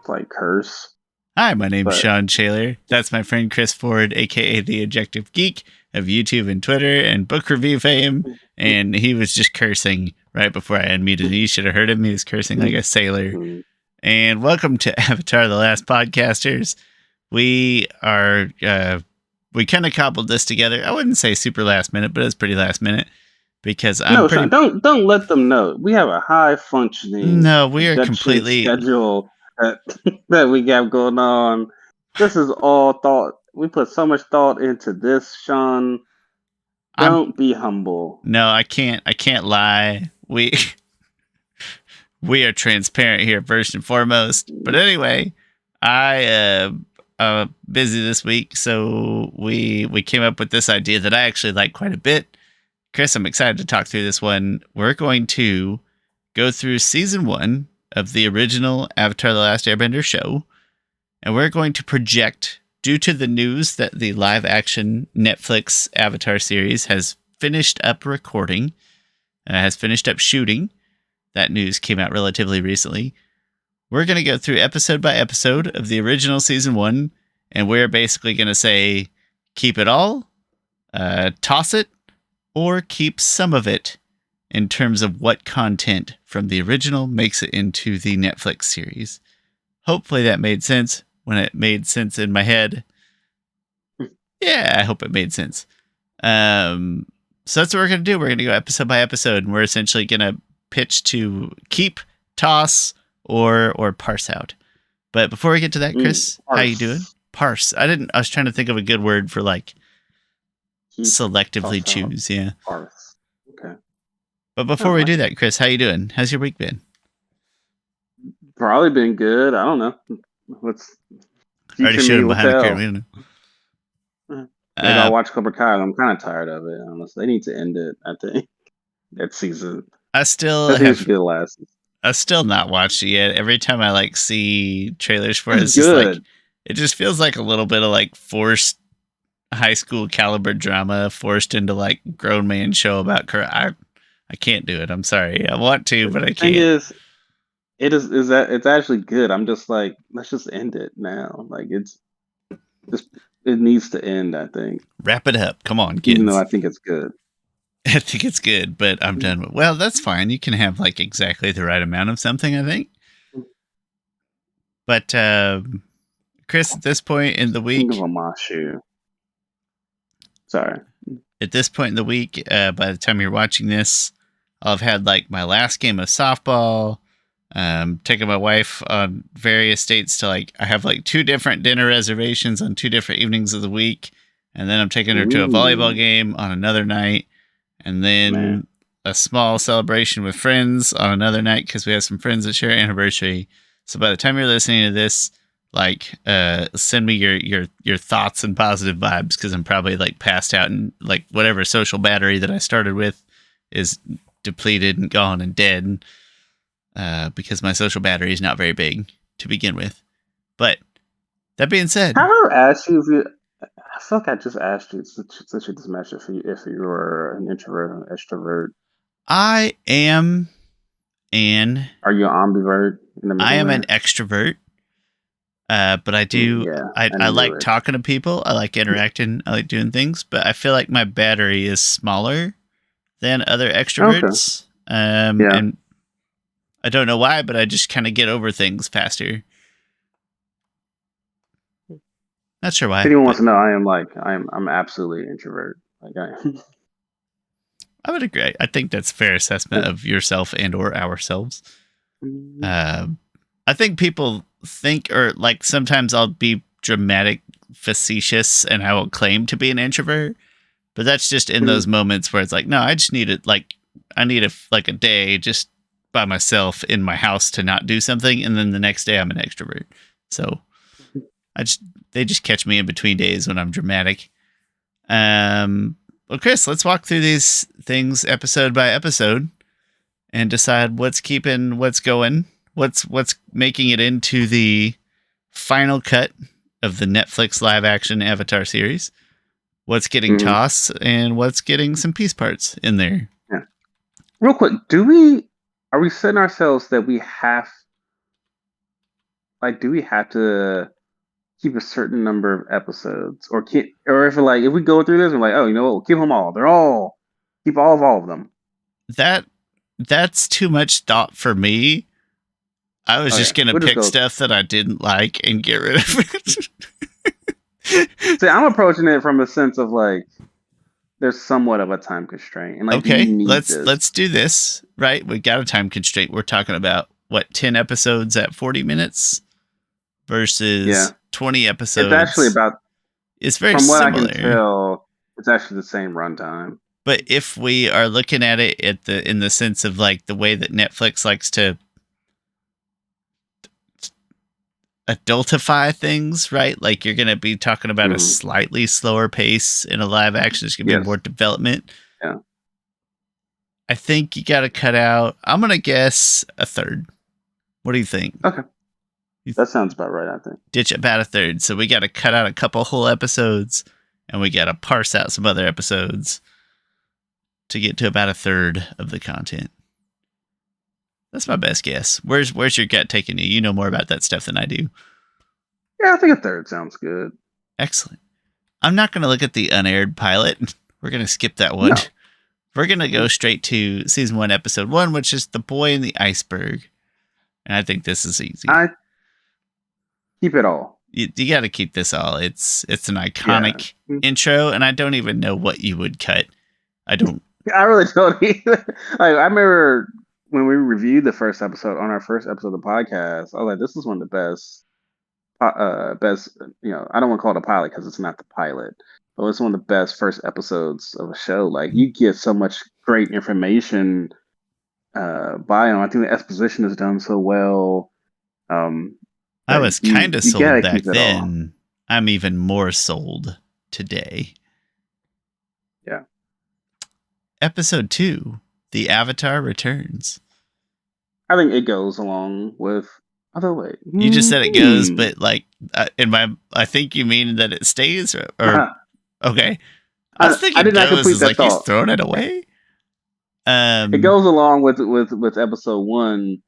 like curse. Hi, my name's Shawn Shaler. That's my friend Chris Ford, aka the Objective Geek of YouTube and Twitter and book review fame. And he was just cursing right before I unmuted. You should have heard him. He was cursing like a sailor. And welcome to Avatar: The Last Podcasters. We are we kind of cobbled this together. I wouldn't say super last minute, but it's pretty last minute because Sean, don't let them know. We have a high functioning we are completely schedule that we have going on. This is all thought. We put so much thought into this, Shawn. Don't be humble. No, I can't lie. We are transparent here first and foremost. But anyway, I busy this week, so we came up with this idea that I actually like quite a bit. Chris, I'm excited to talk through this one. We're going to go through season 1 of the original Avatar: The Last Airbender show, and we're going to project, due to the news that the live-action Netflix Avatar series has finished up recording, has finished up shooting. That news came out relatively recently. We're going to go through episode by episode of the original season 1, and we're basically going to say, keep it all, toss it, or keep some of it in terms of what content from the original makes it into the Netflix series. Hopefully that made sense when it made sense in my head. Yeah, I hope it made sense. So that's what we're going to do. We're going to go episode by episode, and we're essentially going to pitch to keep, toss, or parse out. But before we get to that, Chris, how you doing? Parse. I was trying to think of a good word for like selectively choose. Yeah. Parse. Okay. But before we do that, Chris, how you doing? How's your week been? Probably been good. I don't know. Let's already showed him behind the curtain. Maybe I'll watch Cobra Kai. I'm kind of tired of it. Honestly, they need to end it. I think that season. I still not watched it yet. Every time I like see trailers for it, it's just like it just feels like a little bit of like forced high school caliber drama forced into like grown man show about Korra. I can't do it. I'm sorry. I want to, but I can't. It's actually good. I'm just like, let's just end it now. Like it needs to end, I think. Wrap it up. Come on, kids. Even though I think it's good. I think it's good, but I'm done with. Well, that's fine. You can have like exactly the right amount of something, I think. But Chris, at this point in the week, sorry. At this point in the week, by the time you're watching this, I'll have had like my last game of softball. Taking my wife on various dates to like, I have like 2 different dinner reservations on 2 different evenings of the week. And then I'm taking her to a volleyball game on another night. And then a small celebration with friends on another night because we have some friends that share anniversary. So by the time you're listening to this, like, send me your thoughts and positive vibes because I'm probably like passed out and like whatever social battery that I started with is depleted and gone and dead. Because my social battery is not very big to begin with. But that being said, I ever asked you if you. I feel like I just asked you since you just mentioned if you were an introvert or an extrovert. I am an. Are you an ambivert? I am an extrovert. But I do. Yeah, I like talking to people. I like interacting. I like doing things. But I feel like my battery is smaller than other extroverts. Okay. And I don't know why, but I just kind of get over things faster. Not sure why. If anyone wants to know, I'm absolutely an introvert. Like I would agree. I think that's a fair assessment of yourself and or ourselves. I think people think, or like sometimes I'll be dramatic, facetious, and I will claim to be an introvert, but that's just in those moments where it's like, no, I just need it. Like I need a day just by myself in my house to not do something, and then the next day I'm an extrovert. So they just catch me in between days when I'm dramatic. Well, Chris, let's walk through these things episode by episode and decide what's keeping, what's going, what's making it into the final cut of the Netflix live action Avatar series, what's getting tossed, and what's getting some piece parts in there. Yeah. Real quick, are we setting ourselves that we have like, do we have to keep a certain number of episodes, or if we go through this and like, oh, you know what, we'll keep them all. Keep all of them. That's too much thought for me. I was just gonna pick stuff that I didn't like and get rid of it. See, I'm approaching it from a sense of like, there's somewhat of a time constraint, and like, okay, let's do this. Right, we got a time constraint. We're talking about what 10 episodes at 40 minutes versus 20 episodes. It's actually about. It's very from what similar. I can tell, it's actually the same runtime. But if we are looking at it in the sense of like the way that Netflix likes to adultify things, right? Like you're going to be talking about a slightly slower pace in a live action. There's going to be more development. Yeah. I think you got to cut out, I'm going to guess a third. What do you think? Okay. That sounds about right, I think. Ditch about a third. So we got to cut out a couple whole episodes and we got to parse out some other episodes to get to about a third of the content. That's my best guess. Where's your gut taking you? You know more about that stuff than I do. Yeah, I think a third sounds good. Excellent. I'm not going to look at the unaired pilot. We're going to skip that one. No. We're going to go straight to season 1, episode 1, which is The Boy in the Iceberg. And I think this is easy. Keep it all. You got to keep this all. It's an iconic intro, and I don't even know what you would cut. I really don't either. I remember when we reviewed the first episode on our first episode of the podcast, I was like, this is one of the best, I don't want to call it a pilot because it's not the pilot, but it's one of the best first episodes of a show. Like, you get so much great information by them. I think the exposition is done so well. I was kind of sold back then. I'm even more sold today. Yeah. Episode 2, The Avatar Returns. I think it goes along with. Other way. You just said it goes, but like I think you mean that it stays, or okay. I was thinking goes is like thought. He's throwing it away. It goes along with episode 1.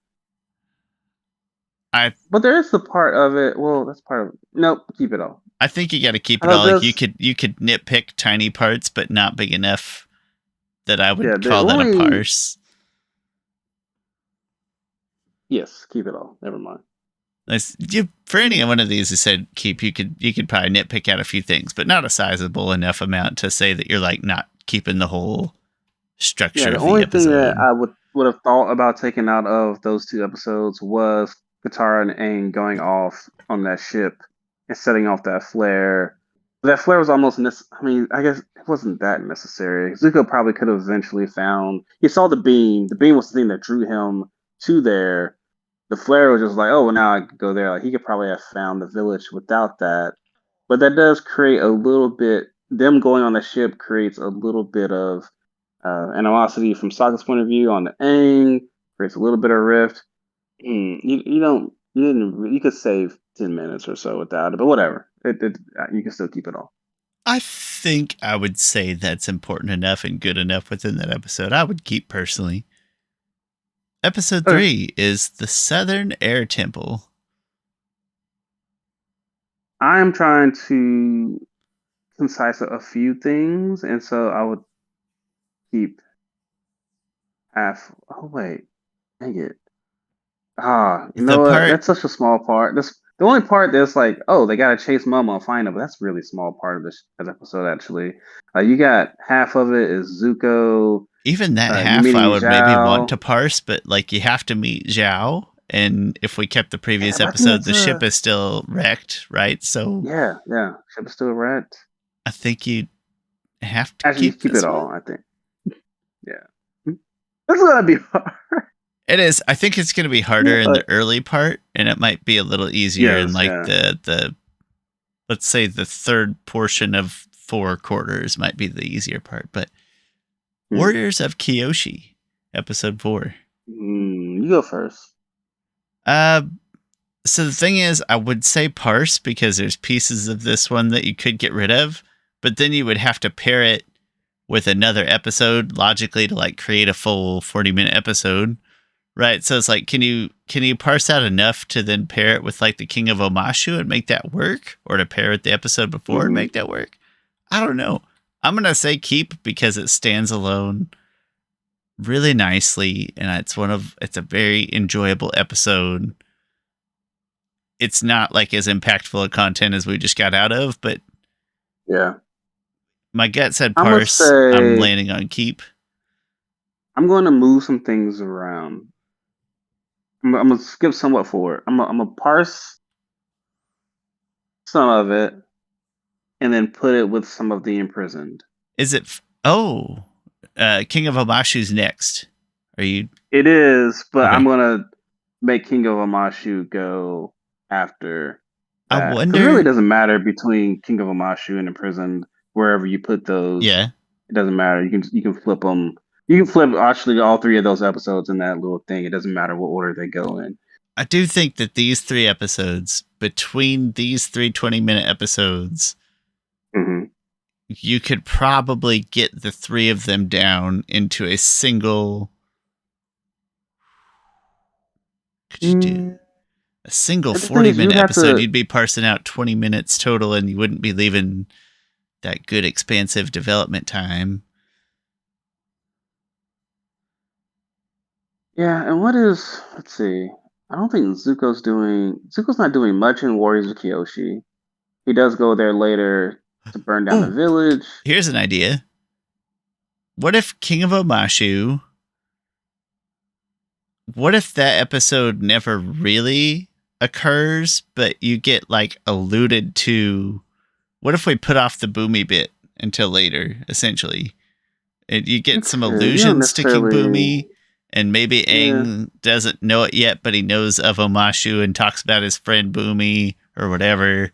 But there is the part of it. Well, that's part of. Nope, keep it all. I think you got to keep it all. Like you could nitpick tiny parts, but not big enough that I would call that a parse. Yes, keep it all. Never mind. For any one of these who said keep, you could probably nitpick out a few things, but not a sizable enough amount to say that you're like not keeping the whole structure of the only episode. Thing that I would have thought about taking out of those 2 episodes was Katara and Aang going off on that ship and setting off that flare. That flare was almost I guess it wasn't that necessary. Zuko probably could have eventually found. He saw the beam. The beam was the thing that drew him to there. The flare was just like, oh, well, now I could go there. Like, he could probably have found the village without that. But that does create a little bit. Them going on the ship creates a little bit of animosity from Sokka's point of view on the Aang. Creates a little bit of rift. You could save 10 minutes or so without it, but whatever. You can still keep it all. I think I would say that's important enough and good enough within that episode. I would keep personally. Episode 3 is The Southern Air Temple. I'm trying to concise a few things, and so I would keep half. Oh, wait. Dang it. You know what? That's such a small part. The only part that's like, oh, they gotta chase Mama and find her, but that's a really small part of this episode, actually. You got half of it is Zuko. Even that half I would maybe want to parse, but like you have to meet Zhao, and if we kept the previous episode, the ship is still wrecked, right? So yeah, ship is still wrecked. I think you have to keep it all. I think, yeah, it's gonna be hard. It is. I think it's gonna be harder in the early part, and it might be a little easier in like the let's say the third portion of 4 quarters might be the easier part, but. Warriors of Kyoshi, episode 4. You go first. So the thing is, I would say parse because there's pieces of this one that you could get rid of, but then you would have to pair it with another episode logically to like create a full 40-minute episode, Right. So it's like, can you parse out enough to then pair it with like the King of Omashu and make that work, or to pair it the episode before and Mm-hmm. make that work? I don't know. I'm gonna say keep because it stands alone really nicely, and it's a very enjoyable episode. It's not like as impactful a content as we just got out of, but Yeah. my gut said I'm gonna parse. I'm say landing on keep. I'm going to move some things around. I'm gonna skip somewhat forward. I'm gonna parse some of it and then put it with some of the imprisoned. Is it? King of Omashu's next. Are you It is, but okay? I'm gonna make King of Amashu go after I that because it really wonder. doesn't matter between King of Amashu and imprisoned. Wherever you put those, Yeah, it doesn't matter. You can flip them. You can flip actually all three of those episodes in that little thing. It doesn't matter what order they go in. I do think that these 3 episodes, between these 20-minute episodes, Mm-hmm. you could probably get the 3 of them down into a single. Could you do a single The thing is, you 40-minute would have episode? to. You'd be parsing out 20 minutes total, and you wouldn't be leaving that good expansive development time. Yeah, and what is? Let's see. I don't think Zuko's doing. Zuko's not doing much in Warriors of Kyoshi. He does go there later to burn down the Oh, village. here's an idea. What if King of Omashu? What if that episode never really occurs, but you get like alluded to? What if we put off the Boomy bit until later, essentially? And you get some You don't allusions to King necessarily. Boomy, and maybe Yeah. Aang doesn't know it yet, but he knows of Omashu and talks about his friend Boomy or whatever.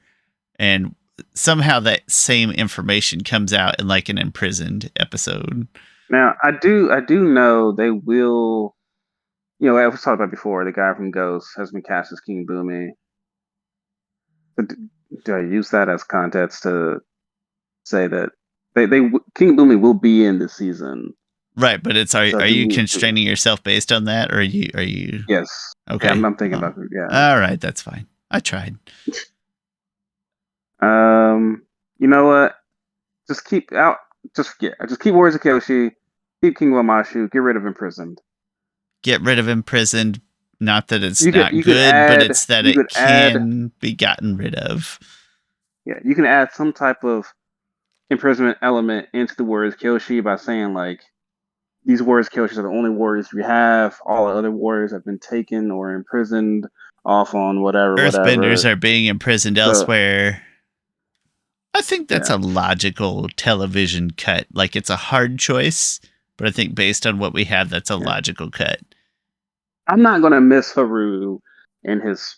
And somehow that same information comes out in like an imprisoned episode. Now I do know they will. You know, I was talking about before. The guy from Ghost has been cast as King Boomy. But do I use that as context to say that they King Boomy will be in this season? Right, but it's So are you do constraining yourself based on that, or are you yes. Yeah, okay? I'm thinking Oh. about it. Yeah. All right, that's fine. I tried. You know what? Just keep out. Just keep Warriors of Kyoshi. Keep King Wamashu. Get rid of Imprisoned. Get rid of imprisoned. Not that it's You could not you could good, but add it's that you it could add can be gotten rid of. yeah, you can add some type of imprisonment element into the Warriors of Kyoshi by saying like these Warriors of Kyoshi are the only warriors we have. All the other warriors have been taken or imprisoned off on Earthbenders whatever. are being imprisoned So elsewhere. I think that's yeah. a logical television cut. Like it's a hard choice, but I think based on what we have, that's a Yeah. logical cut. I'm not gonna miss Haru and his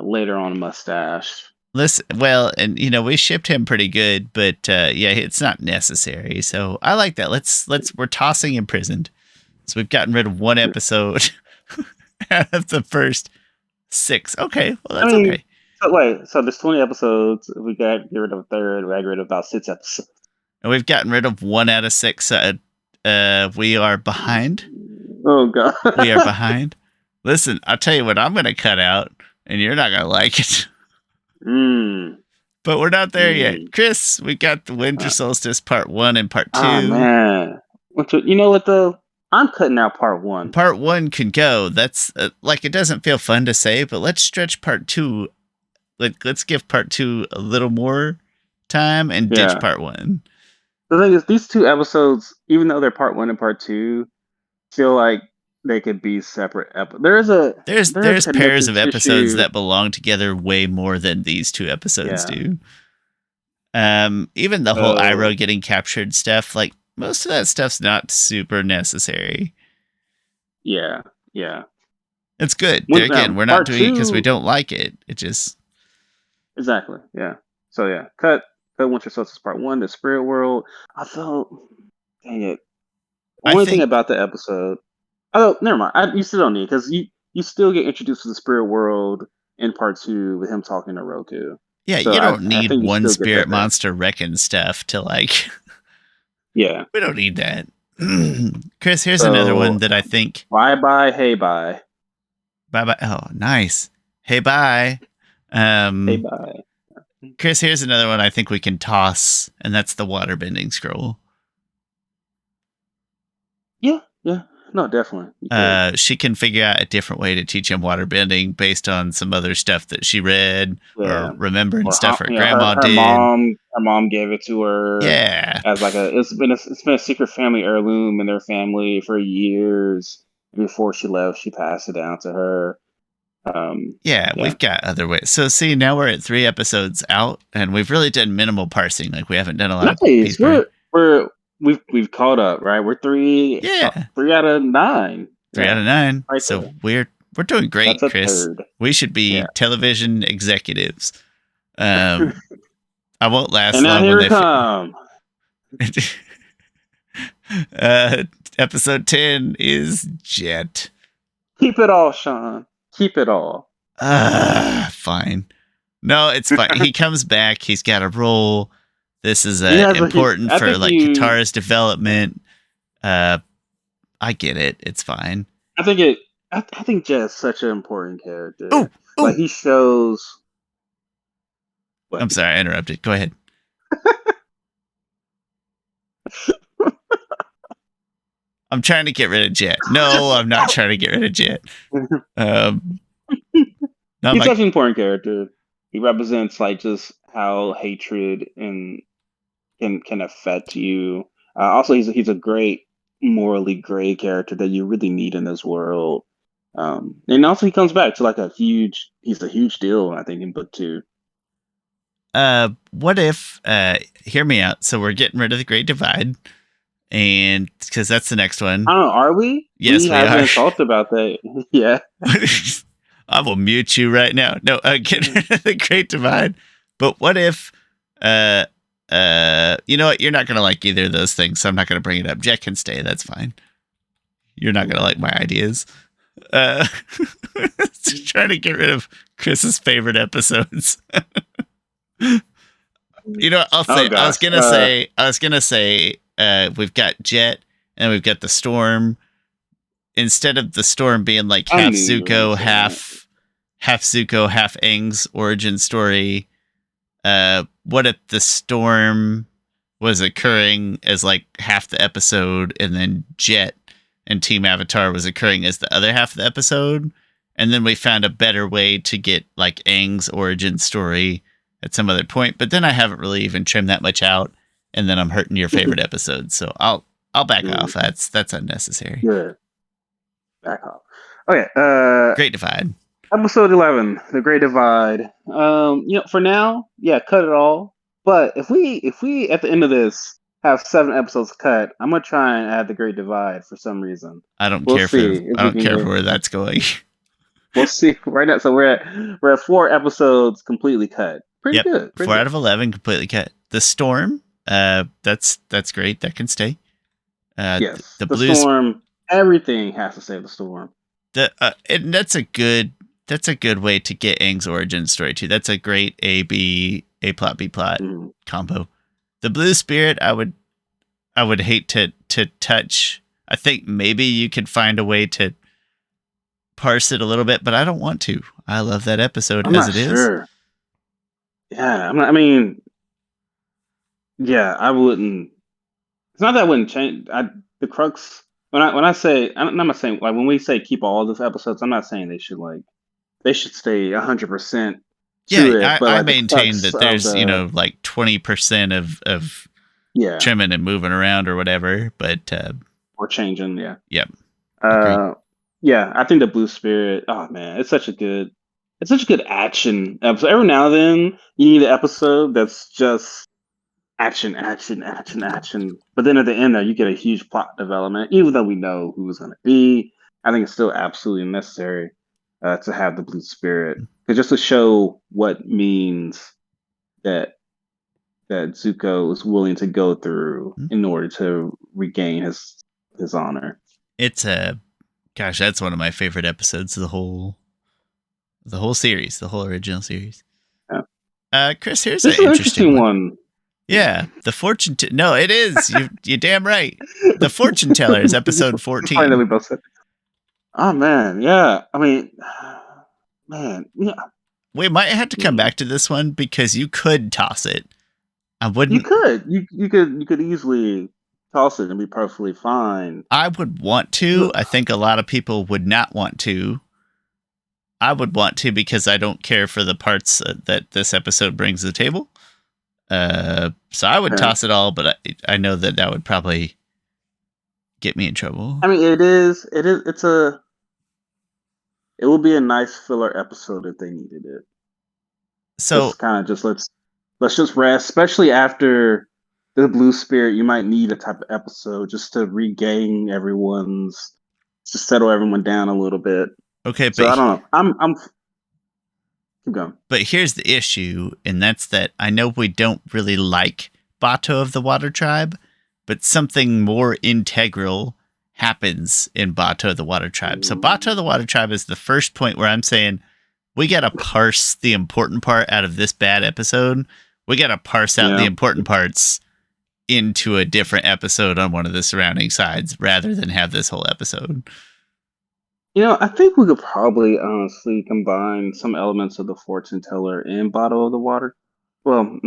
later on mustache. Listen, well, and we shipped him pretty good, but yeah, it's not necessary. So I like that. We're tossing imprisoned. So we've gotten rid of one episode out of the first 6. Okay, well that's okay. So there's 20 episodes. We got get rid of a third. We got rid of about 6 episodes. And we've gotten rid of 1 out of 6. We are behind. Oh god, We are behind. Listen, I'll tell you what I'm going to cut out, and you're not going to like it. But we're not there yet. Chris, we got the Winter Solstice Part 1 and Part 2. Oh man, you know what though? I'm cutting out Part 1. Part 1 can go. That's it doesn't feel fun to say, but let's stretch Part 2. Let's give Part 2 a little more time and ditch Part 1. The thing is, these 2 episodes, even though they're Part 1 and Part 2, feel like they could be separate episodes. There's pairs of episodes that belong together way more than these 2 episodes do. Even the whole Iroh getting captured stuff, like most of that stuff's not super necessary. Yeah. It's good. Again, we're not doing it because we don't like it. It just exactly. Yeah. So yeah, cut Winter Solstice Part 1, the Spirit World. I felt, dang it. Only thing about the episode. Oh, never mind. You still don't need it because you still get introduced to the Spirit World in Part 2 with him talking to Roku. Yeah, so you don't need one still spirit monster wrecking stuff to like. Yeah, we don't need that. Chris, here's another one So that I think. bye bye, hey bye, Bye bye. Oh, nice. Hey, bye. hey Um, bye. Chris, here's another one I think we can toss, and that's the waterbending scroll. Yeah, yeah. No, definitely. You could. She can figure out a different way to teach him waterbending based on some other stuff that she read or Yeah. remembering Or stuff her you know, her grandma her did. mom gave it to her Yeah. as like it's been a secret family heirloom in their family for years. Before she left, she passed it down to her. Yeah, Yeah. we've got other ways. So see, now we're at 3 episodes out, and we've really done minimal parsing. Like we haven't done a lot of Nice. piece pairing. We've caught up, right? We're Yeah, three out of nine. 3 out Yeah, of 9. right So there. we're doing That's great, a Chris. third. We should Yeah. be television executives. Um, I won't last And now long when here it they. come. uh, episode 10 is Jet. Keep it all, Shawn. Keep it all. Fine. No, it's fine. He comes back. He's got a role. This is He has a. important I for think like Katara's development. I get it. It's fine. I think it. I think Jet's such an important character. Oh, Like he shows. What? I'm sorry, I interrupted. Go ahead. I'm trying to get rid of Jet. No, I'm not trying to get rid of Jet. He's such an important character. He represents like just how hatred and can affect you. Also, he's a great morally gray character that you really need in this world. And also he comes back to like he's a huge deal, I think, in book 2. What if? Hear me out. So we're getting rid of the Great Divide, and because that's the next one. I don't know. Are we? Yes, we haven't are. talked about that. Yeah. I will mute you right now. No, get rid of the Great Divide. But what if? You know what? You're not gonna like either of those things, so I'm not gonna bring it up. Jet can stay. That's fine. You're not gonna like my ideas. Trying to get rid of Chris's favorite episodes. You know, I'll say. I was gonna say. We've got Jet and we've got the Storm. Instead of the Storm being like half Zuko, half Zuko, half Aang's origin story. What if the Storm was occurring as like half the episode, and then Jet and Team Avatar was occurring as the other half of the episode, and then we found a better way to get like Aang's origin story at some other point. But then I haven't really even trimmed that much out, and then I'm hurting your favorite episode. So I'll back off. That's unnecessary. Good. Back off. Okay. Great Divide. Episode 11, The Great Divide. For now, yeah, cut it all. But if we at the end of this have 7 episodes cut, I'm gonna try and add The Great Divide for some reason. I don't care for where that's going. We'll see. Right now, so we're at 4 episodes completely cut. Pretty good. 4 out of 11 completely cut. The Storm, that's great. That can stay. Yes. The Storm. Everything has to say the Storm. And that's a good way to get Aang's origin story too. That's a great A plot B plot combo. The Blue Spirit, I would hate to touch. I think maybe you could find a way to parse it a little bit, but I don't want to. I love that episode as it is. Yeah, I mean, yeah, I wouldn't. It's not that I wouldn't change. The crux when I say I'm not saying like when we say keep all of these episodes, I'm not saying they should stay 100%. Yeah, I maintain that there's like 20% of trimming and moving around or whatever, but or changing. Yeah. Yep. Yeah, I think the Blue Spirit. Oh man, it's such a good action episode. Every now and then you need an episode that's just action. But then at the end, though, you get a huge plot development. Even though we know who it's going to be, I think it's still absolutely necessary to have the Blue Spirit, because just to show what means that Zuko is willing to go through in order to regain his honor. It's gosh, that's one of my favorite episodes of the whole series, the whole original series. Yeah. Chris, here's an interesting one. Yeah, the fortune. No, it is. You damn right. The Fortune Teller is episode It's funny that 14. we both said. Oh man, yeah. I mean, man, yeah. We might have to come back to this one because you could toss it. I You wouldn't. could, you could easily toss it and be perfectly fine. I would want to. I think a lot of people would not want to. I would want to because I don't care for the parts that this episode brings to the table. So I would toss it all, but I know that would probably get me in trouble. I mean, it will be a nice filler episode if they needed it. So let's just rest, especially after the Blue Spirit. You might need a type of episode just to regain to settle everyone down a little bit. Okay, so I don't know. I'm keep going. But here's the issue, and that's that I know we don't really like Bato of the Water Tribe, but something more integral happens in Bato of the Water Tribe. So Bato of the Water Tribe is the first point where I'm saying we got to parse the important part out of this bad episode. We got to parse out the important parts into a different episode on one of the surrounding sides rather than have this whole episode. I think we could probably honestly combine some elements of the Fortune Teller and Bottle of the Water. Well,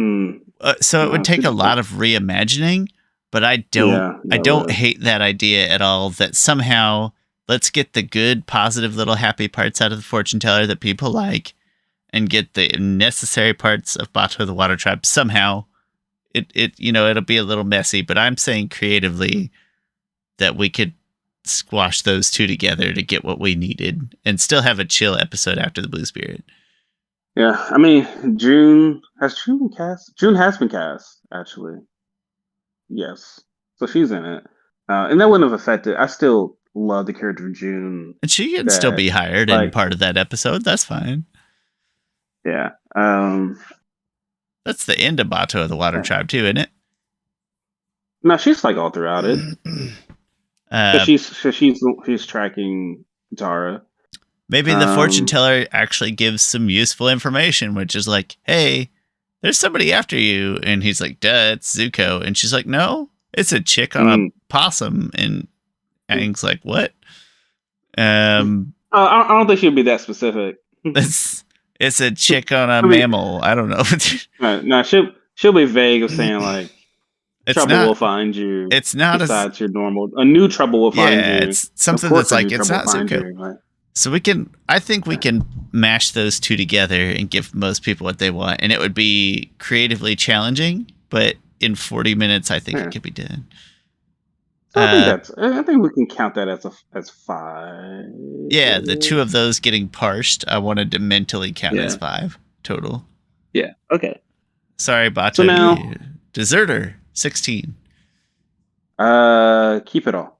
so it would take a lot of reimagining, but I don't hate that idea at all. That somehow let's get the good, positive, little happy parts out of the Fortune Teller that people like, and get the necessary parts of Bato of the Water Tribe. Somehow, it'll be a little messy, but I'm saying creatively that we could squash those two together to get what we needed and still have a chill episode after the Blue Spirit. Yeah, I mean, June been cast? June has been cast, actually. Yes. So she's in it. And that wouldn't have affected. I still love the character of June. And she can still be hired in part of that episode. That's fine. Yeah. That's the end of Bato of the Water Tribe too, isn't it? No, she's like all throughout it. She's tracking Tara. Maybe the Fortune Teller actually gives some useful information, which is like, hey, there's somebody after you. And he's like, duh, it's Zuko. And she's like, no, it's a chick on a possum. And Aang's like, what? I don't think she'll be that specific. It's a chick on a mammal. I don't know. No, she'll be vague of saying like, trouble will find you. It's not besides your normal. A new trouble will find you. Yeah, it's something that's like it's not Zuko. Right? So I think we can mash those two together and give most people what they want, and it would be creatively challenging. But in 40 minutes, I think it could be done. So I think we can count that as 5. Yeah, the two of those getting parsed, I wanted to mentally count as 5 total. Yeah. Okay. Sorry, Bato. So now, Deserter 16. Keep it all.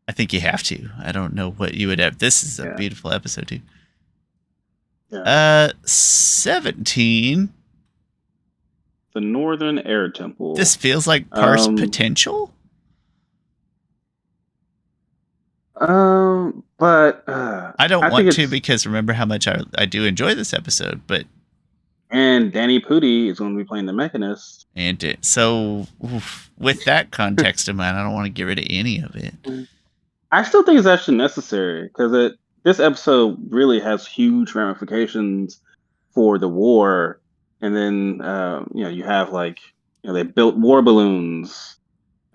I think you have to. I don't know what you would have. This is a beautiful episode too. Yeah. 17. The Northern Air Temple. This feels like parse potential. But I don't want to because remember how much I do enjoy this episode, but. And Danny Pudi is going to be playing the Mechanist. And so, with that context in mind, I don't want to get rid of any of it. I still think it's actually necessary because this episode really has huge ramifications for the war. And then, you have they built war balloons,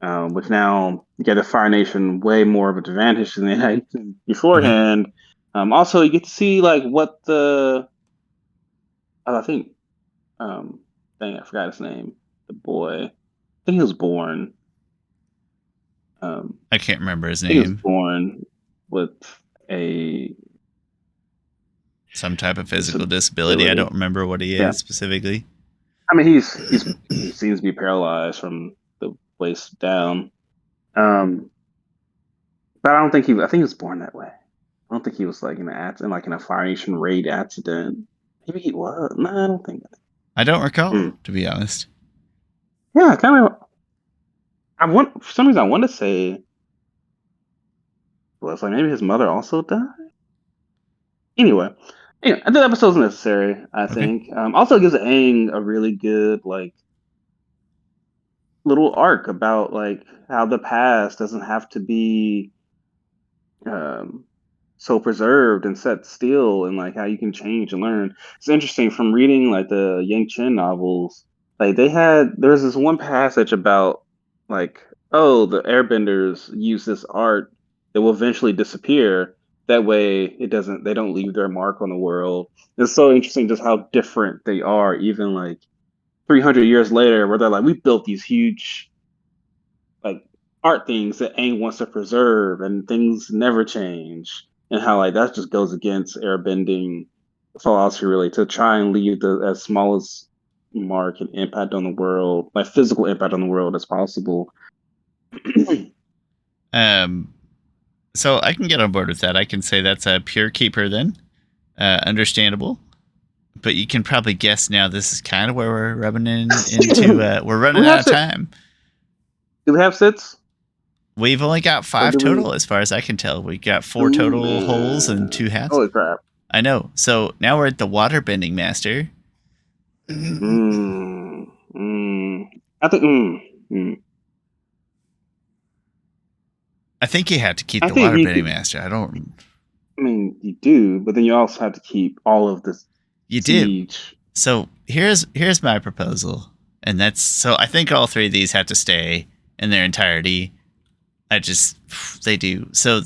which now get the Fire Nation way more of an advantage than they had beforehand. Mm-hmm. Also, you get to see what the. I think, dang, I forgot his name. The boy, I think he was born. I can't remember his name. He was born with some type of physical disability. I don't remember what he is specifically. I mean, he seems to be paralyzed from the waist down. But I don't think I think he was born that way. I don't think he was in a Fire Nation raid accident. Maybe he was. No, I don't think that. I don't recall, to be honest. Yeah, kind of. For some reason, I want to say, well, it's maybe his mother also died. Anyway, I think the episode's necessary. I think. Also, it gives Aang a really good little arc about like how the past doesn't have to be um, so preserved and set still, and like how you can change and learn. It's interesting from reading like the Yang Chen novels. Like there's this one passage about like, oh, the Airbenders use this art that will eventually disappear. That way, they don't leave their mark on the world. It's so interesting just how different they are, even like 300 years later, where they're like, we built these huge like art things that Aang wants to preserve, and things never change, and how like that just goes against airbending philosophy, really, to try and leave the as smallest mark and impact on the world, like physical impact on the world as possible. Um, so I can get on board with that. I can say that's a pure keeper then. Understandable. But you can probably guess now this is kind of where we're running into. We're running out of time. Do we have sits? We've only got 5 total, as far as I can tell. We got 4 total holes and 2 halves. Holy crap! I know. So now we're at the waterbending master. I think. I think you have to keep the waterbending master. I don't. I mean, you do, but then you also have to keep all of this. You siege. do. So here's my proposal, and that's so I think all 3 of these have to stay in their entirety. They do. So,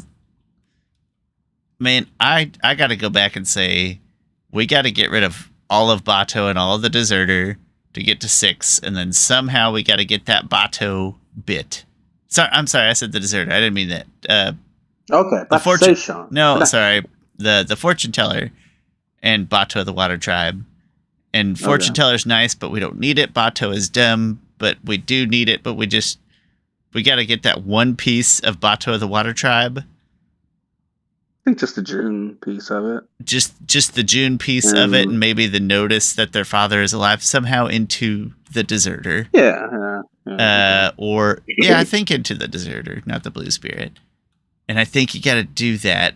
man, I got to go back and say we got to get rid of all of Bato and all of the deserter to get to 6, and then somehow we got to get that Bato bit. I'm sorry, I said the deserter. I didn't mean that. Okay, the fortune. Shawn. No, sorry, the fortune teller and Bato the water tribe. And fortune teller's nice, but we don't need it. Bato is dumb, but we do need it. But we got to get that one piece of Bato the water tribe. I think just the June piece of it. Just the June piece of it, and maybe the notice that their father is alive somehow into the deserter. Yeah. I think into the deserter, not the blue spirit. And I think you got to do that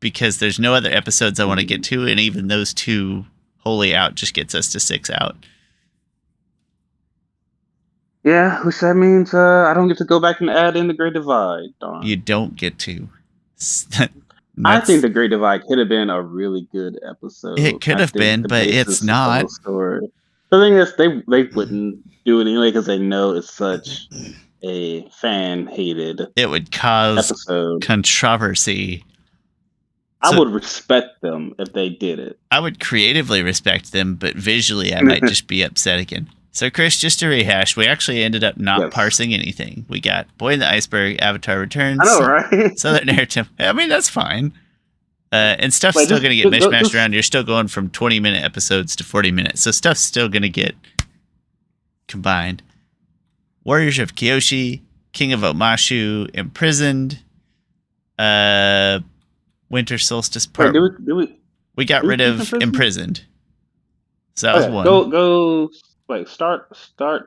because there's no other episodes I want to get to, and even those 2 wholly out just gets us to 6 out. Yeah, which that means I don't get to go back and add in the Great Divide. Darn. You don't get to. I think the Great Divide could have been a really good episode. It could have been, but it's not. The thing is, they wouldn't do it anyway because they know it's such a fan-hated. It would cause controversy. I would respect them if they did it. I would creatively respect them, but visually I might just be upset again. So, Chris, just to rehash, we actually ended up not parsing anything. We got Boy in the Iceberg, Avatar Returns. I know, right? Southern Narrative. I mean, that's fine. And stuff's still going to get mishmashed around. You're still going from 20-minute episodes to 40 minutes. So stuff's still going to get combined. Warriors of Kyoshi, King of Omashu, Imprisoned, Winter Solstice Part. We got rid of Imprisoned. So that was one. Go. Wait, start.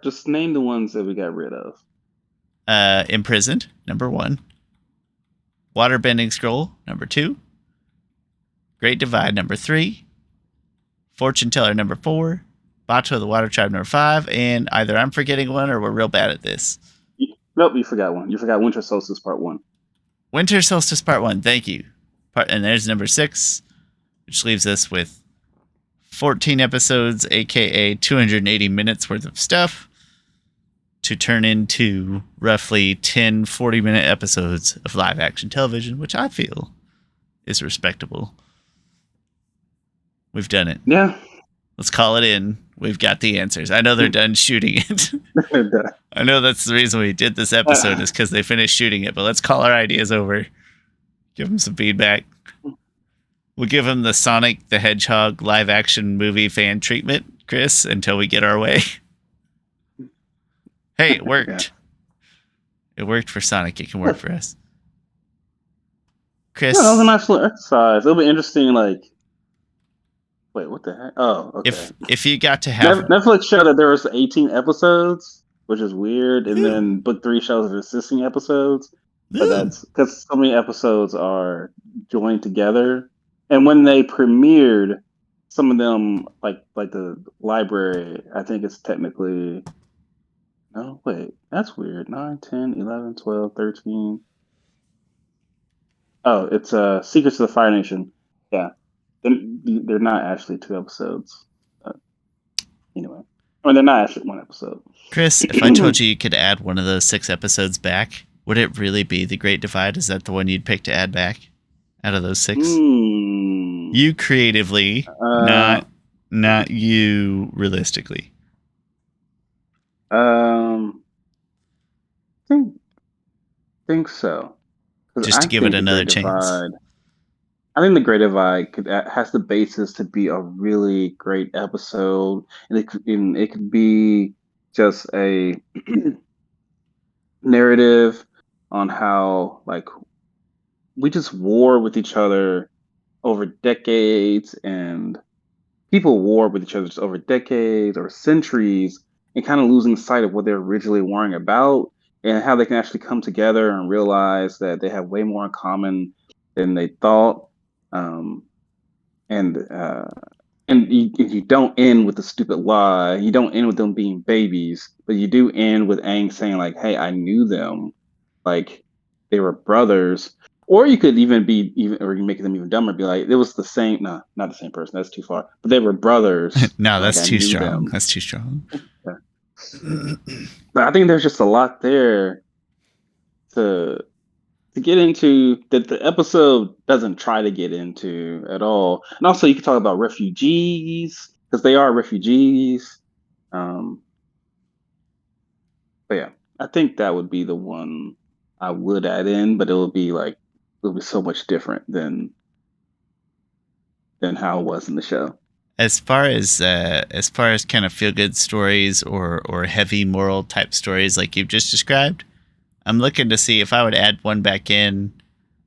Just name the ones that we got rid of. Imprisoned, number 1. Waterbending Scroll, number 2. Great Divide, number 3. Fortune Teller, number 4. Bato the Water Tribe, number 5. And either I'm forgetting one or we're real bad at this. Nope, you forgot one. You forgot Winter Solstice Part 1. Winter Solstice Part 1, thank you. And there's number 6, which leaves us with 14 episodes, aka 280 minutes worth of stuff, to turn into roughly 10 40-minute episodes of live action television, which I feel is respectable. We've done it. Yeah. Let's call it in. We've got the answers. I know they're done shooting it. I know that's the reason we did this episode is because they finished shooting it, but let's call our ideas over. Give them some feedback. We'll give them the Sonic the Hedgehog live action movie fan treatment, Chris, until we get our way. Hey, it worked. It worked for Sonic. It can work for us. Chris. Yeah, that was a nice little exercise. It'll be interesting, like, wait, what the heck? Oh, okay. If you got to have... Netflix showed that there was 18 episodes, which is weird, and then Book 3 shows the existing episodes. But that's because so many episodes are joined together. And when they premiered, some of them, like the library, I think it's technically Oh, wait. That's weird. 9, 10, 11, 12, 13. Oh, it's Secrets of the Fire Nation. Yeah. They're not actually 2 episodes. Anyway. I mean, they're not actually 1 episode. Chris, if I told you could add one of those 6 episodes back, would it really be The Great Divide? Is that the one you'd pick to add back out of those 6? You creatively, not you realistically. Think so. Just to give it another chance. I think The Great Divide has the basis to be a really great episode, and it could be just a narrative on how like we just war with each other over decades, and people war with each other just over decades or centuries, and kind of losing sight of what they're originally warring about, and how they can actually come together and realize that they have way more in common than they thought. Um, and you don't end with the stupid lie. You don't end with them being babies, but you do end with Aang saying like, "Hey, I knew them, like they were brothers." Or you could even or you make them even dumber, be like, it was the same. No, not the same person. That's too far. But they were brothers. No, like, that's too strong. That's too strong. But I think there's just a lot there to get into that the episode doesn't try to get into at all. And also, you can talk about refugees because they are refugees. But yeah, I think that would be the one I would add in, but it'll be so much different than how it was in the show. As far as kind of feel good stories or heavy moral type stories like you've just described, I'm looking to see if I would add one back in.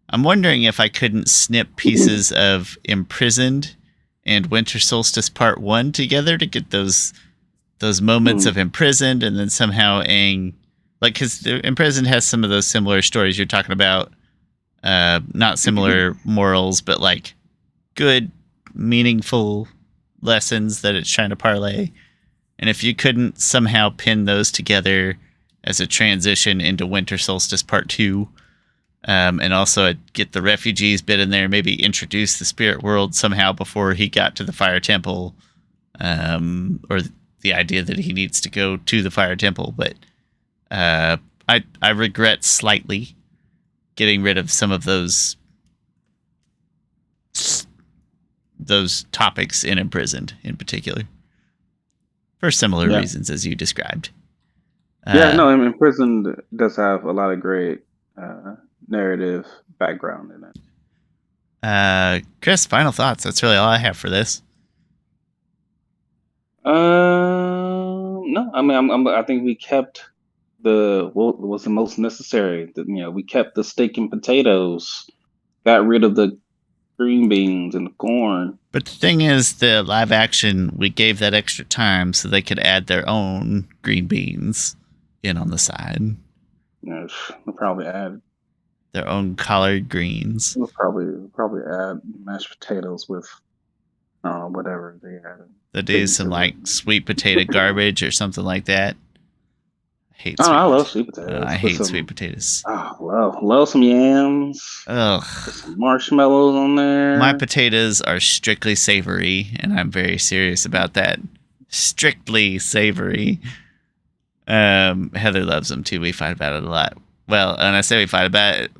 I'm wondering if I couldn't snip pieces of Imprisoned and Winter Solstice Part 1 together to get those moments of Imprisoned, and then somehow Aang, like, because Imprisoned has some of those similar stories you're talking about, not similar morals, but like good, meaningful lessons that it's trying to parlay. And if you couldn't somehow pin those together as a transition into Winter Solstice Part 2, and also I'd get the refugees bit in there, maybe introduce the spirit world somehow before he got to the Fire Temple, or the idea that he needs to go to the Fire Temple. But I regret slightly getting rid of some of those topics in Imprisoned in particular, for similar reasons as you described. Imprisoned does have a lot of great narrative background in it. Chris, final thoughts. That's really all I have for this. No, I mean, I think we kept what was the most necessary. We kept the steak and potatoes, got rid of the green beans and the corn. But the thing is, the live action, we gave that extra time so they could add their own green beans in on the side. Yeah, we'll probably add their own collard greens. We'll probably add mashed potatoes with whatever they added. They'll do some like sweet potato garbage or something like that. I love sweet potatoes. I hate sweet potatoes. Oh, love some yams. Ugh. Put some marshmallows on there. My potatoes are strictly savory, and I'm very serious about that. Strictly savory. Heather loves them too. We fight about it a lot. Well, and I say we fight about it.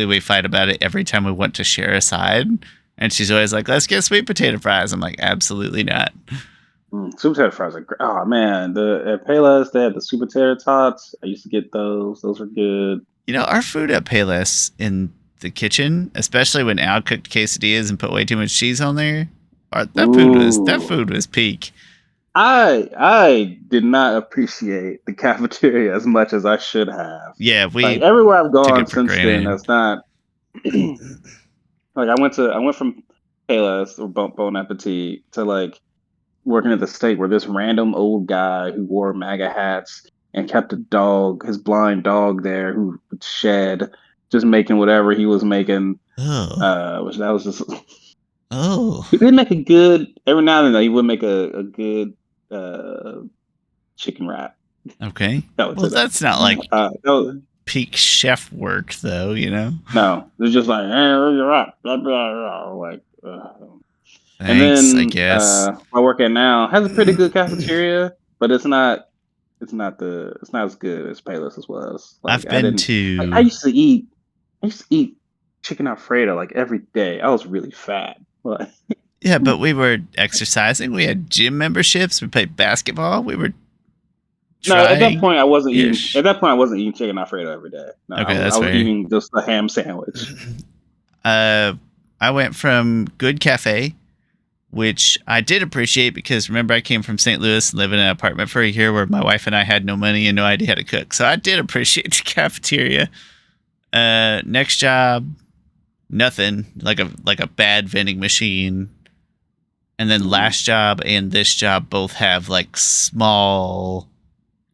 We fight about it every time we want to share a side. And she's always like, let's get sweet potato fries. I'm like, absolutely not. Sweet potato fries are great. Oh, man. At Payless, they had the sweet potato tots. I used to get those. Those are good. Our food at Payless in the kitchen, especially when Al cooked quesadillas and put way too much cheese on there, that food was peak. I did not appreciate the cafeteria as much as I should have. Yeah, everywhere I've gone since then, that's not like I went from Payless or Bon Appetit to like working at the state where this random old guy who wore MAGA hats and kept his blind dog there who would shed, just making whatever he was making. Which that was just. He did make a good every now and then. He would make a good chicken wrap. Okay. I would Well, say that. that's not like No, peak chef work, though. You know. no, it's just like, hey, you're right. Blah, blah, blah, like, and Thanks, I then guess. I work at now has a pretty good cafeteria, but it's not as good as Payless as was. I've Like been I to. used to eat chicken Alfredo like every day. I was really fat. Like, Yeah, but we were exercising. We had gym memberships. We played basketball. We were no, at that trying point I wasn't eating. ish. At that point I wasn't eating chicken Alfredo every day. No, Okay, I that's was fair. eating just a ham sandwich. I went from Good Cafe, which I did appreciate because remember I came from St. Louis and lived in an apartment for a year where my wife and I had no money and no idea how to cook. So I did appreciate the cafeteria. Next job, nothing. Like a bad vending machine. And then last job and this job both have like small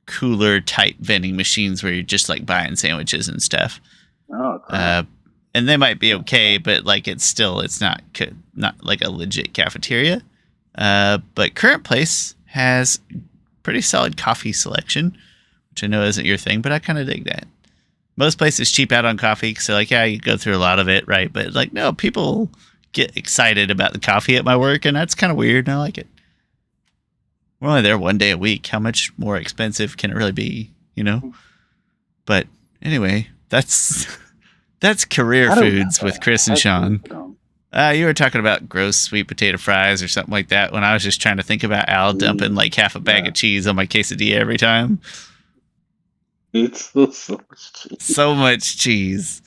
cooler type vending machines where you're just like buying sandwiches and stuff. Oh, crap. And they might be okay, but like it's not like a legit cafeteria. But current place has pretty solid coffee selection, which I know isn't your thing, but I kind of dig that. Most places cheap out on coffee, so like yeah, you go through a lot of it, right? But like no, people get excited about the coffee at my work, and that's kind of weird. And I like it. We're only there one day a week. How much more expensive can it really be? You know. But anyway, that's career foods with Chris and Shawn. You were talking about gross sweet potato fries or something like that when I was just trying to think about Al dumping like half a bag of cheese on my quesadilla every time. It's so much cheese. So much cheese.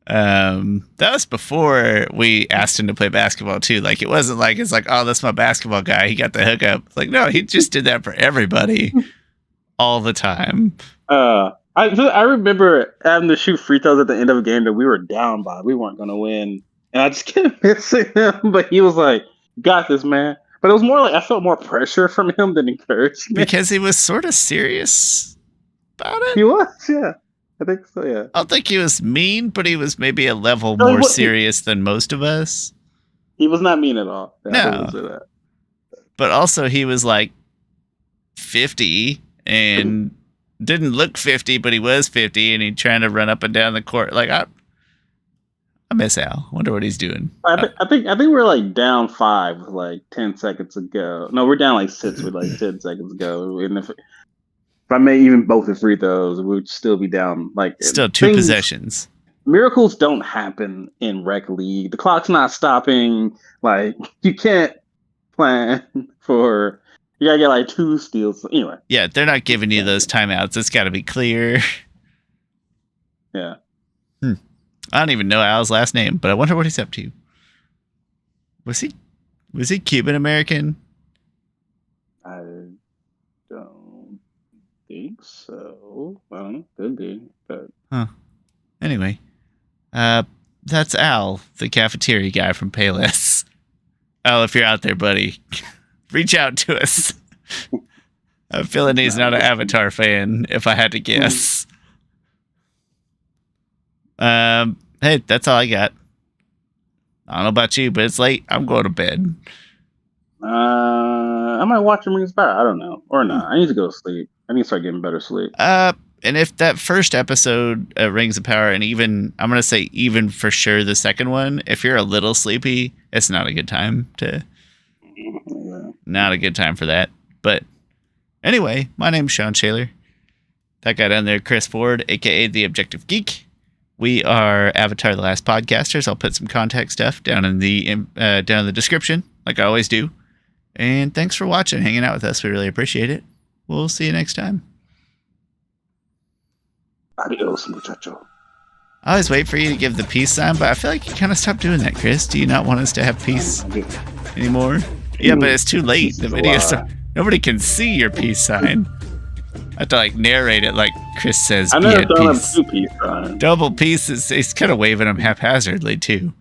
That was before we asked him to play basketball too. Like it wasn't like it's like, oh, that's my basketball guy. He got the hookup. Like no, he just did that for everybody all the time. I remember having to shoot free throws at the end of a game that we were down by. We weren't going to win. And I just kept missing him. But he was like, got this, man. But it was more like I felt more pressure from him than encouragement. Because he was sort of serious about it. He was, yeah. I think so, yeah. I don't think he was mean, but he was maybe a level more serious than most of us. He was not mean at all. Yeah, no. I wouldn't say that. But also he was like 50 and didn't look 50, but he was 50, and he's trying to run up and down the court. Like I miss Al. Wonder what he's doing. I think we're like down 5 with like 10 seconds ago. No, we're down like 6 with like 10 seconds ago. And if I made even both the free throws, we would still be down. Like still 2 possessions. Miracles don't happen in rec league. The clock's not stopping. Like you can't plan for. You gotta get like 2 steals. Anyway. Yeah, they're not giving you those timeouts. It's got to be clear. Yeah. I don't even know Al's last name, but I wonder what he's up to. Was he Cuban American? I don't think so. I don't know. Could be, but Anyway, that's Al, the cafeteria guy from Payless. Al, if you're out there, buddy. Reach out to us. I'm feeling he's not an Avatar fan, if I had to guess. Hey, that's all I got. I don't know about you, but it's late. I'm going to bed. I might watch Rings Back. I don't know. Or not. I need to go to sleep. I need to start getting better sleep. And if that first episode, Rings of Power, and even, I'm going to say even for sure the second one, if you're a little sleepy, it's not a good time to... Not a good time for that. But anyway, my name's Shawn Shaler. That guy down there, Chris Ford, a.k.a. The Objective Geek. We are Avatar The Last Podcasters. I'll put some contact stuff down in the description, like I always do. And thanks for watching, hanging out with us. We really appreciate it. We'll see you next time. Adios, muchacho. I always wait for you to give the peace sign, but I feel like you kind of stopped doing that, Chris. Do you not want us to have peace anymore? Yeah, but it's too late. The video, nobody can see your peace sign. I have to like narrate it like Chris says. I never thought of 2 peace signs. Double peace is he's kind of waving them haphazardly too.